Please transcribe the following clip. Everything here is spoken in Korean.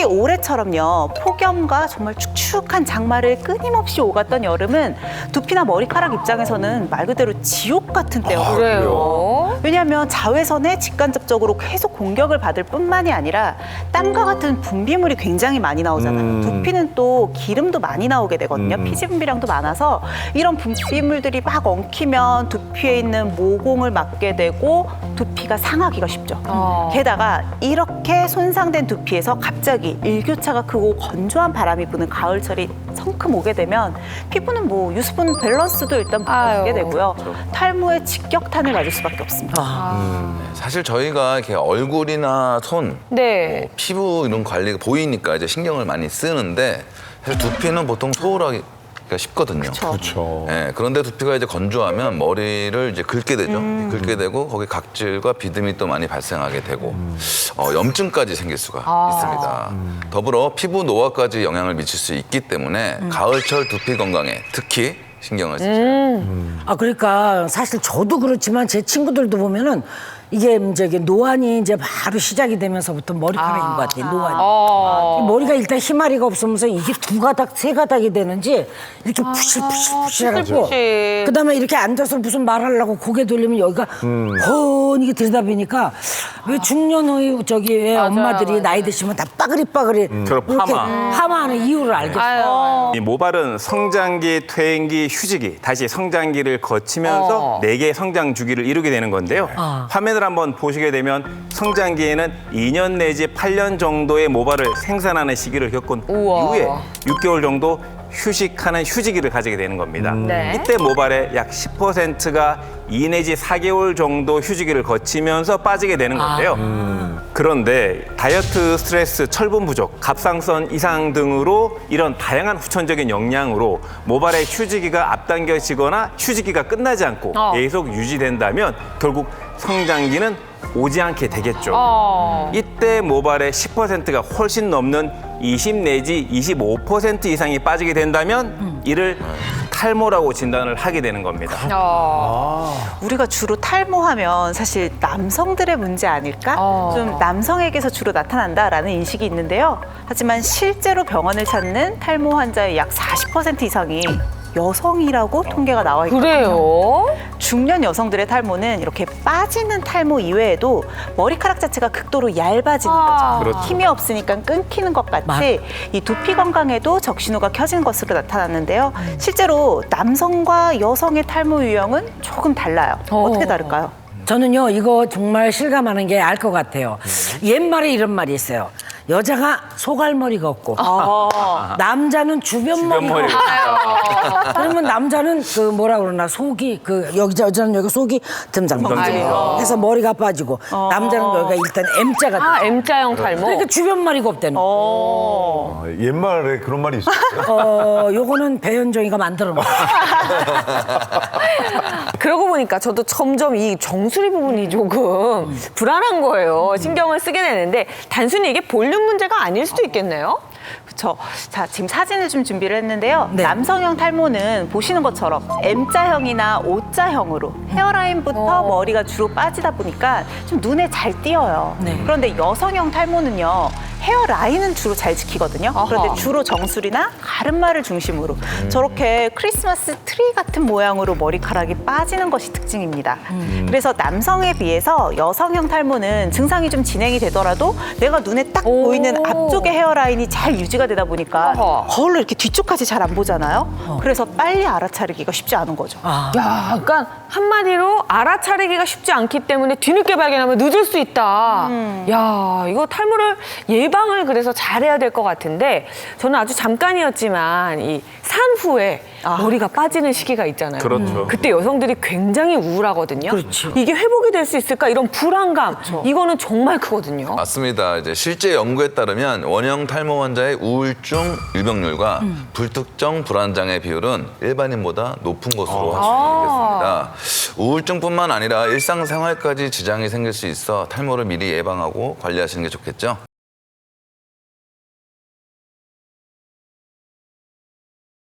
특히 올해처럼요, 폭염과 정말 축축한 장마를 끊임없이 오갔던 여름은 두피나 머리카락 입장에서는 말 그대로 지옥 같은 때였거든요. 그래요? 왜냐하면 자외선에 직간접적으로 계속 공격을 받을 뿐만이 아니라 땀과 같은 분비물이 굉장히 많이 나오잖아요. 두피는 또 기름도 많이 나오게 되거든요. 피지 분비량도 많아서 이런 분비물들이 막 엉키면 두피에 있는 모공을 맞게 되고 두피가 상하기가 쉽죠. 게다가 이렇게 손상된 두피에서 갑자기 일교차가 크고 건조한 바람이 부는 가을철이 성큼 오게 되면 피부는 뭐 유수분 밸런스도 일단 무너지게 되고요. 탈모에 직격탄을 맞을 수밖에 없습니다. 사실 저희가 이렇게 얼굴이나 손, 네. 피부 이런 관리가 보이니까 이제 신경을 많이 쓰는데 사실 두피는 보통 소홀하기가 쉽거든요. 그렇죠. 예, 그런데 두피가 이제 건조하면 머리를 이제 긁게 되죠. 긁게 되고 거기 각질과 비듬이 또 많이 발생하게 되고 염증까지 생길 수가 있습니다. 더불어 피부 노화까지 영향을 미칠 수 있기 때문에 가을철 두피 건강에 특히 신경을 쓰죠. 그러니까 사실 저도 그렇지만 제 친구들도 보면은 이게 이제 노안이 이제 바로 시작이 되면서부터 머리카락인 것 같아요. 노안이. 머리가 일단 희마리가 없으면서 이게 두 가닥, 세 가닥이 되는지 이렇게 푸실푸실하고 그다음에 이렇게 앉아서 무슨 말하려고 고개 돌리면 여기가 훤히 들여다보니까 왜 중년 후 왜 엄마들이 나이 드시면 다 빠그리빠그리 그런 파마하는 이유를 알겠어요. 이 모발은 성장기, 퇴행기, 휴지기, 다시 성장기를 거치면서 네 개의 성장 주기를 이루게 되는 건데요. 화면을 한번 보시게 되면 성장기에는 2년 내지 8년 정도의 모발을 생산하는 시기를 겪은 이후에 6개월 정도 휴식하는 휴지기를 가지게 되는 겁니다. 네. 이때 모발의 약 10%가 2 내지 4개월 정도 휴지기를 거치면서 빠지게 되는 건데요. 그런데 다이어트, 스트레스, 철분 부족, 갑상선 이상 등으로 이런 다양한 후천적인 영향으로 모발의 휴지기가 앞당겨지거나 휴지기가 끝나지 않고 계속 유지된다면 결국 성장기는 오지 않게 되겠죠. 이때 모발의 10%가 훨씬 넘는 20 내지 25% 이상이 빠지게 된다면 이를 탈모라고 진단을 하게 되는 겁니다. 우리가 주로 탈모하면 사실 남성들의 문제 아닐까? 좀 남성에게서 주로 나타난다라는 인식이 있는데요. 하지만 실제로 병원을 찾는 탈모 환자의 약 40% 이상이 여성이라고 통계가 나와 있거든요. 그래요? 중년 여성들의 탈모는 이렇게 빠지는 탈모 이외에도 머리카락 자체가 극도로 얇아지는 거죠. 그렇죠. 힘이 없으니까 끊기는 것 같이 이 두피 건강에도 적신호가 켜진 것으로 나타났는데요. 실제로 남성과 여성의 탈모 유형은 조금 달라요. 어떻게 다를까요? 저는요 이거 정말 실감하는 게 알 것 같아요. 옛말에 이런 말이 있어요. 여자가 소갈머리가 없고 남자는 주변머리가 없고 그러면 남자는 그 뭐라 그러나 속이 여자는 여기 속이 듬성듬성 해서 머리가 빠지고 남자는 여기가 일단 M자가 돼요. M자형 탈모. 그러니까 주변머리가 없다는 거. 옛말에 그런 말이 있었어요? 요거는 배현정이가 만들어 놓은 그러고 보니까 저도 점점 이 정수리 부분이 조금 불안한 거예요. 신경을 쓰게 되는데 단순히 이게 볼륨 문제가 아닐 수도 있겠네요. 그렇죠. 자, 지금 사진을 좀 준비를 했는데요. 남성형 탈모는 보시는 것처럼 M자형이나 O자형으로 헤어라인부터 머리가 주로 빠지다 보니까 좀 눈에 잘 띄어요. 그런데 여성형 탈모는요. 헤어라인은 주로 잘 지키거든요. 그런데 주로 정수리나 가르마를 중심으로 저렇게 크리스마스 트리 같은 모양으로 머리카락이 빠지는 것이 특징입니다. 그래서 남성에 비해서 여성형 탈모는 증상이 좀 진행이 되더라도 내가 눈에 딱 보이는 앞쪽의 헤어라인이 잘 유지가 되다 보니까 거울로 이렇게 뒤쪽까지 잘 안 보잖아요. 그래서 빨리 알아차리기가 쉽지 않은 거죠. 야, 그러니까 한마디로 알아차리기가 쉽지 않기 때문에 뒤늦게 발견하면 늦을 수 있다. 야, 이거 탈모를 예방을 그래서 잘해야 될 것 같은데 저는 아주 잠깐이었지만 이 산후에 머리가 빠지는 시기가 있잖아요. 그렇죠. 그때 여성들이 굉장히 우울하거든요. 그렇죠. 이게 회복이 될 수 있을까 이런 불안감 이거는 정말 크거든요. 맞습니다. 이제 실제 연구에 따르면 원형 탈모 환자의 우울증 유병률과 불특정 불안장애 비율은 일반인보다 높은 것으로 할 수 있겠습니다. 우울증뿐만 아니라 일상생활까지 지장이 생길 수 있어 탈모를 미리 예방하고 관리하시는 게 좋겠죠.